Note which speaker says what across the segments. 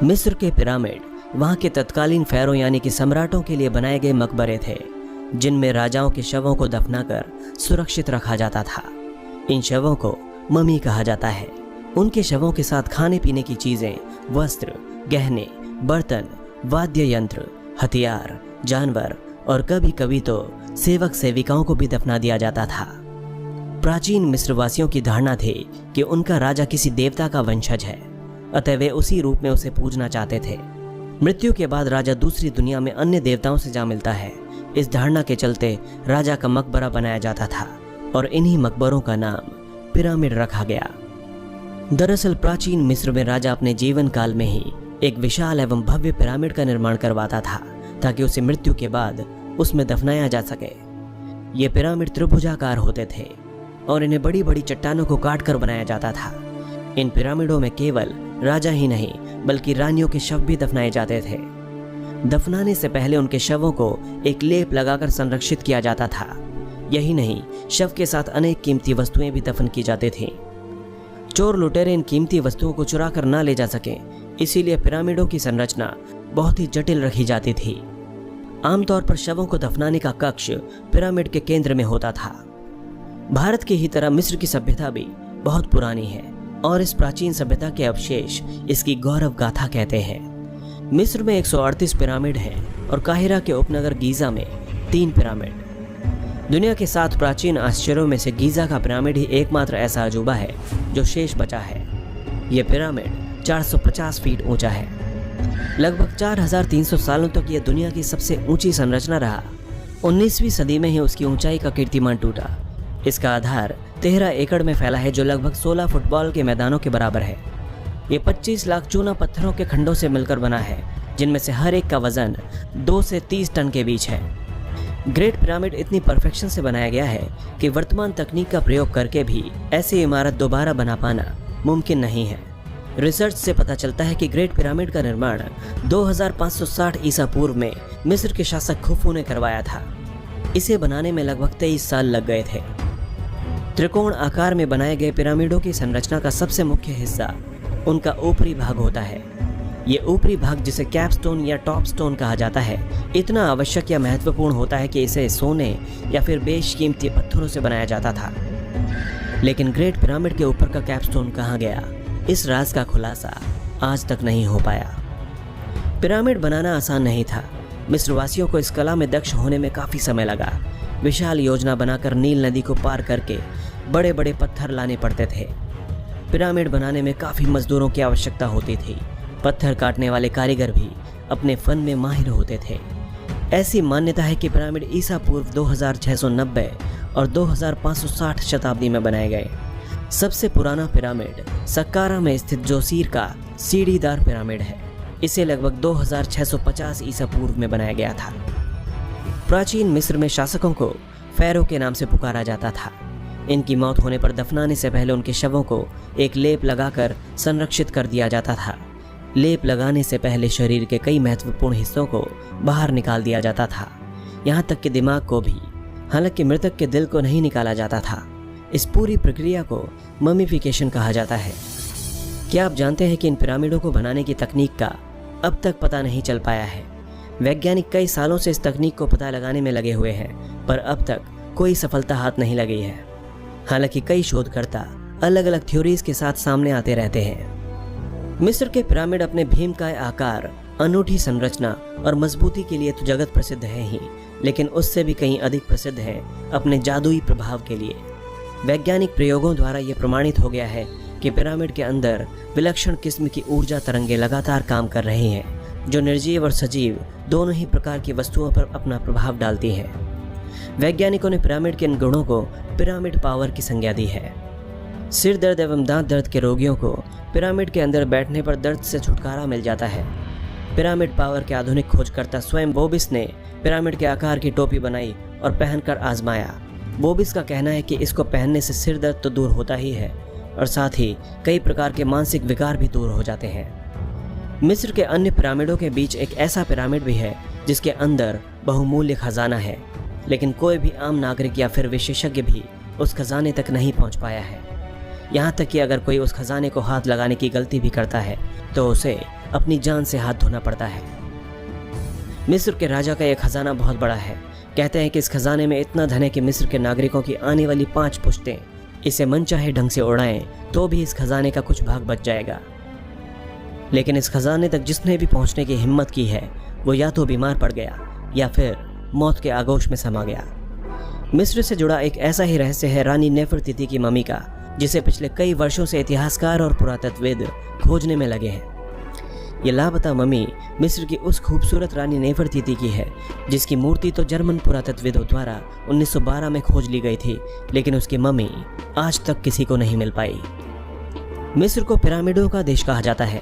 Speaker 1: मिस्र के पिरामिड वहाँ के तत्कालीन फ़ैरो यानी कि सम्राटों के लिए बनाए गए मकबरे थे, जिनमें राजाओं के शवों को दफनाकर सुरक्षित रखा जाता था। इन शवों को ममी कहा जाता है। उनके शवों के साथ खाने पीने की चीज़ें, वस्त्र, गहने, बर्तन, वाद्य यंत्र, हथियार, जानवर और कभी कभी तो सेवक सेविकाओं को भी दफना दिया जाता था। प्राचीन मिस्रवासियों की धारणा थी कि उनका राजा किसी देवता का वंशज है, अतः वे उसी रूप में उसे पूजना चाहते थे। मृत्यु के बाद राजा दूसरी दुनिया में अन्य देवताओं से जा मिलता है। इस धारणा के चलते राजा का मकबरा बनाया जाता था और इन्हीं मकबरों का नाम पिरामिड रखा गया। दरअसल प्राचीन मिस्र में राजा अपने जीवन काल में ही एक विशाल एवं भव्य पिरामिड का निर्माण करवाता था, ताकि उसे मृत्यु के बाद उसमें दफनाया जा सके। ये पिरामिड त्रिभुजाकार होते थे और इन्हें बड़ी बड़ी चट्टानों को काट कर बनाया जाता था। इन पिरामिडों में केवल राजा ही नहीं बल्कि रानियों के शव भी दफनाए जाते थे। दफनाने से पहले उनके शवों को एक लेप लगाकर संरक्षित किया जाता था। यही नहीं, शव के साथ अनेक कीमती वस्तुएं भी दफन की जाती थीं। चोर लुटेरे इन कीमती वस्तुओं को चुरा कर ना ले जा सकें, इसीलिए पिरामिडों की संरचना बहुत ही जटिल रखी जाती थी। आमतौर पर शवों को दफनाने का कक्ष पिरामिड के केंद्र में होता था। भारत की ही तरह मिस्र की सभ्यता भी बहुत पुरानी है और इस प्राचीन सभ्यता के अवशेष इसकी गौरव गाथा कहते हैं। मिस्र में 138 पिरामिड हैं और काहिरा के उपनगर गीज़ा में 3 पिरामिड। दुनिया के 7 प्राचीन आश्चर्यों में से गीज़ा का पिरामिड ही एकमात्र ऐसा अजूबा है जो शेष बचा है। यह पिरामिड 450 फीट ऊंचा है। लगभग 4300 सालों तक यह दुनिया की सबसे ऊंची संरचना रहा। 19वीं सदी में ही उसकी ऊंचाई का कीर्तिमान टूटा। इसका आधार 13 एकड़ में फैला है, जो लगभग 16 फुटबॉल के मैदानों के बराबर है। ये 25 लाख चूना पत्थरों के खंडों से मिलकर बना है, जिनमें से हर एक का वजन 2 से 30 टन के बीच है। ग्रेट पिरामिड इतनी परफेक्शन से बनाया गया है कि वर्तमान तकनीक का प्रयोग करके भी ऐसी इमारत दोबारा बना पाना मुमकिन नहीं है। रिसर्च से पता चलता है कि ग्रेट पिरामिड का निर्माण 2560 ईसा पूर्व में मिस्र के शासक खुफू ने करवाया था। इसे बनाने में लगभग 23 साल लग गए थे। त्रिकोण आकार में बनाए गए पिरामिडों की संरचना का सबसे मुख्य हिस्सा उनका ऊपरी भाग होता है। ये ऊपरी भाग, जिसे कैपस्टोन या टॉप स्टोन कहा जाता है, इतना आवश्यक या महत्वपूर्ण होता है कि इसे सोने या फिर बेशकीमती पत्थरों से बनाया जाता था। लेकिन ग्रेट पिरामिड के ऊपर का कैपस्टोन कहाँ गया, इस राज का खुलासा आज तक नहीं हो पाया। पिरामिड बनाना आसान नहीं था। मिस्रवासियों को इस कला में दक्ष होने में काफ़ी समय लगा। विशाल योजना बनाकर नील नदी को पार करके बड़े बड़े पत्थर लाने पड़ते थे। पिरामिड बनाने में काफ़ी मजदूरों की आवश्यकता होती थी। पत्थर काटने वाले कारीगर भी अपने फन में माहिर होते थे। ऐसी मान्यता है कि पिरामिड ईसा पूर्व 2690 और 2560 शताब्दी में बनाए गए। सबसे पुराना पिरामिड सक्कारा में स्थित जोसीर का सीढ़ीदार पिरामिड है। इसे लगभग 2650 ईसा पूर्व में बनाया गया था। प्राचीन मिस्र में शासकों को फ़ैरो के नाम से पुकारा जाता था। इनकी मौत होने पर दफनाने से पहले उनके शवों को एक लेप लगाकर संरक्षित कर दिया जाता था। लेप लगाने से पहले शरीर के कई महत्वपूर्ण हिस्सों को बाहर निकाल दिया जाता था, यहाँ तक कि दिमाग को भी। हालांकि मृतक के दिल को नहीं निकाला जाता था। इस पूरी प्रक्रिया को ममीफिकेशन कहा जाता है। क्या आप जानते हैं कि इन पिरामिडों को बनाने की तकनीक का अब तक पता नहीं चल पाया है। वैज्ञानिक कई सालों से इस तकनीक को पता लगाने में लगे हुए हैं, पर अब तक कोई सफलता हाथ नहीं लगी है। हालांकि कई शोधकर्ता अलग अलग थ्योरीज के साथ सामने आते रहते हैं। मिस्र के पिरामिड अपने भीमकाय आकार, अनूठी संरचना और मजबूती के लिए तो जगत प्रसिद्ध है ही, लेकिन उससे भी कहीं अधिक प्रसिद्ध है अपने जादुई प्रभाव के लिए। वैज्ञानिक प्रयोगों द्वारा यह प्रमाणित हो गया है कि पिरामिड के अंदर विलक्षण किस्म की ऊर्जा तरंगें लगातार काम कर रही हैं, जो निर्जीव और सजीव दोनों ही प्रकार की वस्तुओं पर अपना प्रभाव डालती हैं। वैज्ञानिकों ने पिरामिड के इन गुणों को पिरामिड पावर की संज्ञा दी है। सिर दर्द एवं दांत दर्द के रोगियों को पिरामिड के अंदर बैठने पर दर्द से छुटकारा मिल जाता है। पिरामिड पावर के आधुनिक खोजकर्ता स्वयं बोबिस ने पिरामिड के आकार की टोपी बनाई और पहनकर आजमाया। बोबिस का कहना है कि इसको पहनने से सिर दर्द तो दूर होता ही है और साथ ही कई प्रकार के मानसिक विकार भी दूर हो जाते हैं। मिस्र के अन्य पिरामिडों के बीच एक ऐसा पिरामिड भी है जिसके अंदर बहुमूल्य खजाना है, लेकिन कोई भी आम नागरिक या फिर विशेषज्ञ भी उस खजाने तक नहीं पहुंच पाया है। यहाँ तक कि अगर कोई उस खजाने को हाथ लगाने की गलती भी करता है तो उसे अपनी जान से हाथ धोना पड़ता है। मिस्र के राजा का यह खजाना बहुत बड़ा है। कहते हैं कि इस खजाने में इतना धन है कि मिस्र के नागरिकों की आने वाली 5 पुश्तें इसे मनचाहे ढंग से उड़ाएं तो भी इस खजाने का कुछ भाग बच जाएगा। लेकिन इस खजाने तक जिसने भी पहुंचने की हिम्मत की है वो या तो बीमार पड़ गया या फिर मौत के आगोश में समा गया। मिस्र से जुड़ा एक ऐसा ही रहस्य है रानी नेफरतिति की मम्मी का, जिसे पिछले कई वर्षों से इतिहासकार और पुरातत्वविद खोजने में लगे हैं। ये लापता मम्मी मिस्र की उस खूबसूरत रानी नेफरतिति की है जिसकी मूर्ति तो जर्मन पुरातत्वविदों द्वारा 1912 में खोज ली गई थी, लेकिन उसकी मम्मी आज तक किसी को नहीं मिल पाई। मिस्र को पिरामिडों का देश कहा जाता है,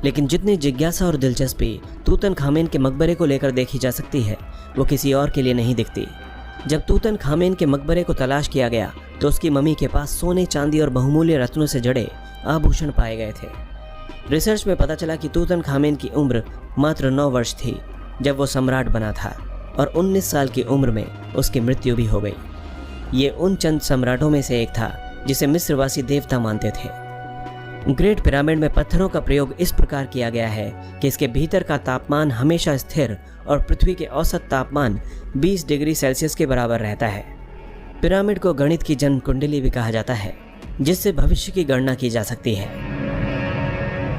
Speaker 1: लेकिन जितनी जिज्ञासा और दिलचस्पी तूतनखामेन के मकबरे को लेकर देखी जा सकती है वो किसी और के लिए नहीं दिखती। जब तूतनखामेन के मकबरे को तलाश किया गया तो उसकी मम्मी के पास सोने, चांदी और बहुमूल्य रत्नों से जड़े आभूषण पाए गए थे। रिसर्च में पता चला कि तूतनखामेन की उम्र मात्र 9 वर्ष थी जब वो सम्राट बना था और 19 साल की उम्र में उसकी मृत्यु भी हो गई। ये उन चंद सम्राटों में से एक था जिसे मिस्रवासी देवता मानते थे। ग्रेट पिरामिड में पत्थरों का प्रयोग इस प्रकार किया गया है कि इसके भीतर का तापमान हमेशा स्थिर और पृथ्वी के औसत तापमान 20 डिग्री सेल्सियस के बराबर रहता है। पिरामिड को गणित की जन्म कुंडली भी कहा जाता है, जिससे भविष्य की गणना की जा सकती है।